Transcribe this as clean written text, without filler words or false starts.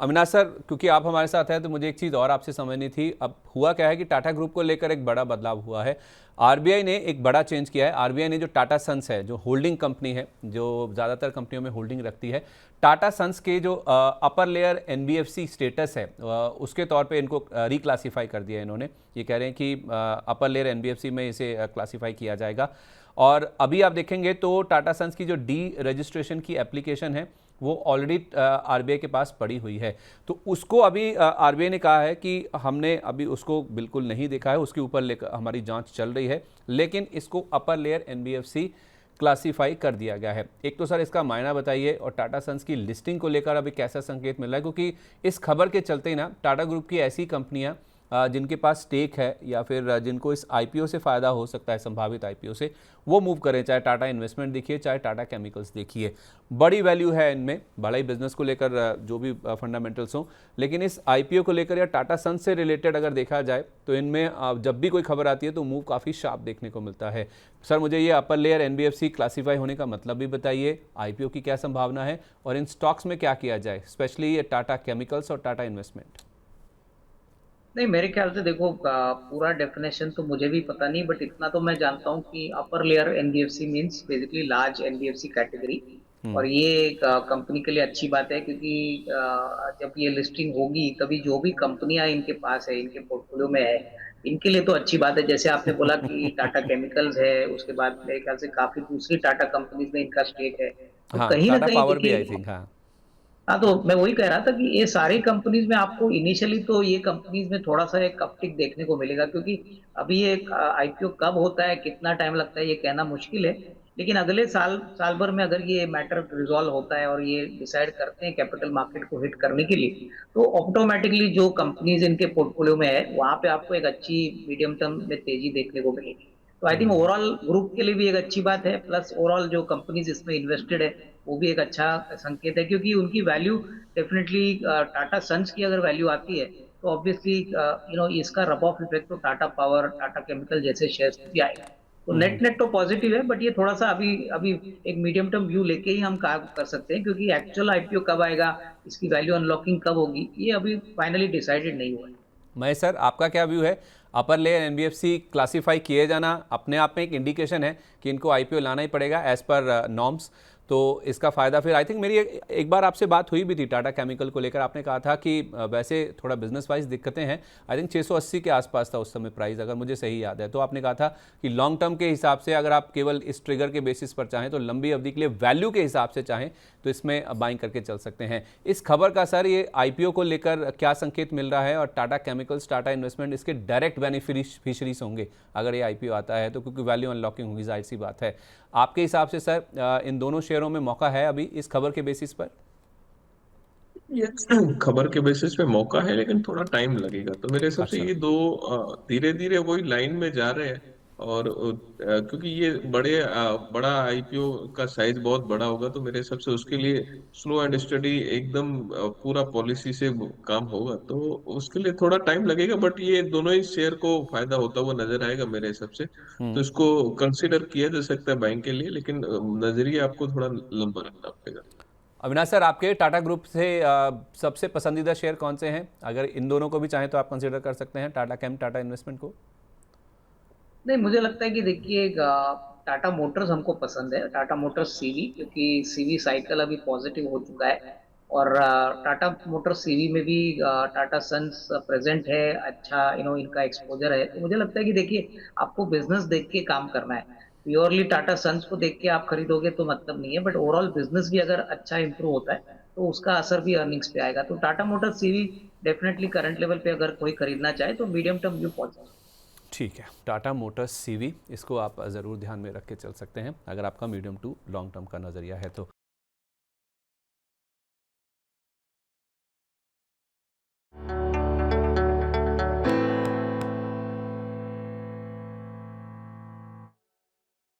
Avinash sir, क्योंकि आप हमारे साथ हैं तो मुझे एक चीज़ और आपसे समझनी थी। अब हुआ क्या है कि टाटा ग्रुप को लेकर एक बड़ा बदलाव हुआ है। आरबीआई ने एक बड़ा चेंज किया है। आरबीआई ने जो टाटा सन्स है, जो होल्डिंग कंपनी है, जो ज़्यादातर कंपनियों में होल्डिंग रखती है, टाटा सन्स के जो अपर लेयर एनबीएफसी स्टेटस है उसके तौर पे इनको रिक्लासीफाई कर दिया है इन्होंने। ये कह रहे हैं कि अपर लेयर एनबीएफसी में इसे क्लासीफाई किया जाएगा। और अभी आप देखेंगे तो टाटा सन्स की जो डी रजिस्ट्रेशन की एप्लीकेशन है वो ऑलरेडी आरबीआई के पास पड़ी हुई है। तो उसको अभी आरबीआई ने कहा है कि हमने अभी उसको बिल्कुल नहीं देखा है, उसके ऊपर लेकर हमारी जांच चल रही है, लेकिन इसको अपर लेयर एनबीएफसी क्लासीफाई कर दिया गया है। एक तो सर इसका मायना बताइए, और टाटा सन्स की लिस्टिंग को लेकर अभी कैसा संकेत मिल रहा है, क्योंकि इस खबर के चलते ही ना टाटा ग्रुप की ऐसी कंपनियां जिनके पास स्टेक है या फिर जिनको इस आईपीओ से फ़ायदा हो सकता है, संभावित आईपीओ से, वो मूव करें। चाहे टाटा इन्वेस्टमेंट देखिए, चाहे टाटा केमिकल्स देखिए, बड़ी वैल्यू है इनमें, बड़ा ही बिजनेस को लेकर जो भी फंडामेंटल्स हों। लेकिन इस आईपीओ को लेकर या टाटा सन्स से रिलेटेड अगर देखा जाए तो इनमें जब भी कोई खबर आती है तो मूव काफ़ी शार्प देखने को मिलता है। सर मुझे ये अपर लेयर एनबीएफसी क्लासीफाई होने का मतलब भी बताइए, आईपीओ की क्या संभावना है, और इन स्टॉक्स में क्या किया जाए, स्पेशली ये टाटा केमिकल्स और टाटा इन्वेस्टमेंट। नहीं, मेरे ख्याल से देखो, पूरा डेफिनेशन तो मुझे भी पता नहीं, बट इतना तो मैं जानता हूँ कि upper layer NBFC means basically large NBFC category. और ये कंपनी के लिए अच्छी बात है, क्योंकि जब ये लिस्टिंग होगी तभी जो भी कंपनियां इनके पास है, इनके पोर्टफोलियो में है, इनके लिए तो अच्छी बात है। जैसे आपने बोला कि टाटा केमिकल्स है, उसके बाद मेरे ख्याल से काफी दूसरी टाटा कंपनीज में इनका स्टेक है, तो हाँ, कहीं ना टाटा कहीं पावर भी आई देखिए। थिंक। हाँ। हाँ, तो मैं वही कह रहा था कि ये सारी कंपनीज में आपको इनिशियली तो ये कंपनीज में थोड़ा सा एक अपटिक देखने को मिलेगा, क्योंकि अभी ये आईपीओ कब होता है, कितना टाइम लगता है, ये कहना मुश्किल है। लेकिन अगले साल साल भर में अगर ये मैटर रिजॉल्व होता है और ये डिसाइड करते हैं कैपिटल मार्केट को हिट करने के लिए, तो ऑटोमेटिकली जो कंपनीज इनके पोर्टफोलियो में है वहां पे आपको एक अच्छी मीडियम टर्म में तेजी देखने को मिलेगी। तो आई थिंक ओवरऑल ग्रुप के लिए भी एक अच्छी बात है, प्लस ओवरऑल जो कंपनीज इसमें इन्वेस्टेड है वो भी एक अच्छा संकेत है, क्योंकि उनकी वैल्यू डेफिनेटली, टाटा सन्स की अगर वैल्यू आती है तो ऑब्वियसली इसका रब ऑफ इफेक्ट तो टाटा पावर, टाटा केमिकल जैसे शेयर्स भी आएगा। तो नेट नेट तो पॉजिटिव है, बट ये थोड़ा सा अभी अभी एक मीडियम टर्म व्यू लेके ही हम काम कर सकते हैं, क्योंकि एक्चुअल आईपीओ कब आएगा, इसकी वैल्यू अनलॉकिंग कब होगी, ये अभी फाइनली डिसाइडेड नहीं हुआ है। महेश सर, आपका क्या व्यू है? अपर लेयर एनबीएफसी क्लासीफाई किए जाना अपने आप में एक इंडिकेशन है कि इनको आईपीओ लाना ही पड़ेगा एज पर नॉर्म्स। तो इसका फ़ायदा फिर आई थिंक मेरी एक बार आपसे बात हुई भी थी टाटा केमिकल को लेकर। आपने कहा था कि वैसे थोड़ा बिजनेस वाइज दिक्कतें हैं। आई थिंक 680 के आसपास था उस समय प्राइस, अगर मुझे सही याद है। तो आपने कहा था कि लॉन्ग टर्म के हिसाब से अगर आप केवल इस ट्रिगर के बेसिस पर चाहें, तो लंबी अवधि के लिए वैल्यू के हिसाब से चाहें तो इसमें बाइंग करके चल सकते हैं। इस खबर का सर ये आईपीओ को लेकर क्या संकेत मिल रहा है, और टाटा केमिकल्स, टाटा इन्वेस्टमेंट इसके डायरेक्ट बेनिफिशरीज होंगे अगर ये आईपीओ आता है तो, क्योंकि वैल्यू अनलॉकिंग होगी, जाहिर सी बात है। आपके हिसाब से सर इन दोनों शेयरों में मौका है अभी इस खबर के बेसिस पर? ये खबर के बेसिस पे मौका है, लेकिन थोड़ा टाइम लगेगा। तो मेरे हिसाब से अच्छा। ये दो धीरे धीरे वही लाइन में जा रहे हैं। और क्योंकि ये बड़ा आईपीओ का साइज बहुत बड़ा होगा, तो मेरे हिसाब से उसके लिए स्लो एंड स्टडी एकदम पूरा पॉलिसी से काम होगा, तो उसके लिए थोड़ा टाइम लगेगा। बट ये दोनों ही शेयर को फायदा होता हुआ नजर आएगा मेरे हिसाब से। तो इसको कंसिडर किया जा सकता है बैंक के लिए, लेकिन नजरिया आपको थोड़ा लंबा रखना पड़ेगा। अविनाश सर, आपके टाटा ग्रुप से सबसे पसंदीदा शेयर कौन से हैं? अगर इन दोनों को भी चाहें तो आप कंसीडर कर सकते हैं, टाटा केम, टाटा इन्वेस्टमेंट को। नहीं, मुझे लगता है कि देखिए, टाटा मोटर्स हमको पसंद है, टाटा मोटर्स सीवी, क्योंकि सीवी साइकिल अभी पॉजिटिव हो चुका है। और टाटा मोटर्स सीवी में भी टाटा सन्स प्रेजेंट है, अच्छा इनका एक्सपोजर है। तो मुझे लगता है कि देखिए, आपको बिजनेस देख के काम करना है। प्योरली टाटा सन्स को देख के आप खरीदोगे तो मतलब नहीं है, बट ओवरऑल बिजनेस भी अगर अच्छा इंप्रूव होता है तो उसका असर भी अर्निंग्स पे आएगा। तो Tata Motors CV definitely current level पे अगर कोई खरीदना चाहे तो मीडियम टर्म व्यू पॉजिटिव। ठीक है, टाटा मोटर्स सीवी, इसको आप ज़रूर ध्यान में रख के चल सकते हैं अगर आपका मीडियम टू लॉन्ग टर्म का नज़रिया है तो।